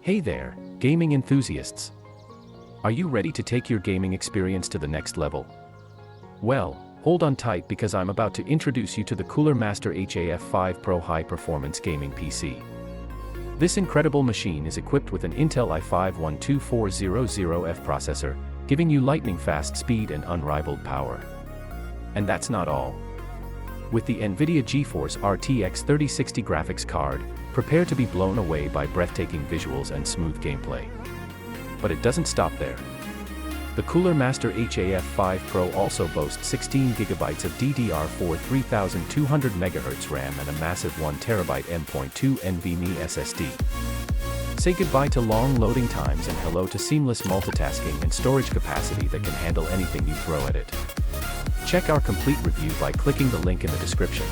Hey there, gaming enthusiasts! Are you ready to take your gaming experience to the next level? Well, hold on tight because I'm about to introduce you to the Cooler Master PcHAF 5 Pro high-performance gaming PC. This incredible machine is equipped with an Intel i5-12400F processor, giving you lightning-fast speed and unrivaled power. And that's not all. With the NVIDIA GeForce RTX 3060 graphics card, prepare to be blown away by breathtaking visuals and smooth gameplay. But it doesn't stop there. The Cooler Master PcHAF 5 Pro also boasts 16GB of DDR4 3200MHz RAM and a massive 1TB M.2 NVMe SSD. Say goodbye to long loading times and hello to seamless multitasking and storage capacity that can handle anything you throw at it. Check our complete review by clicking the link in the description.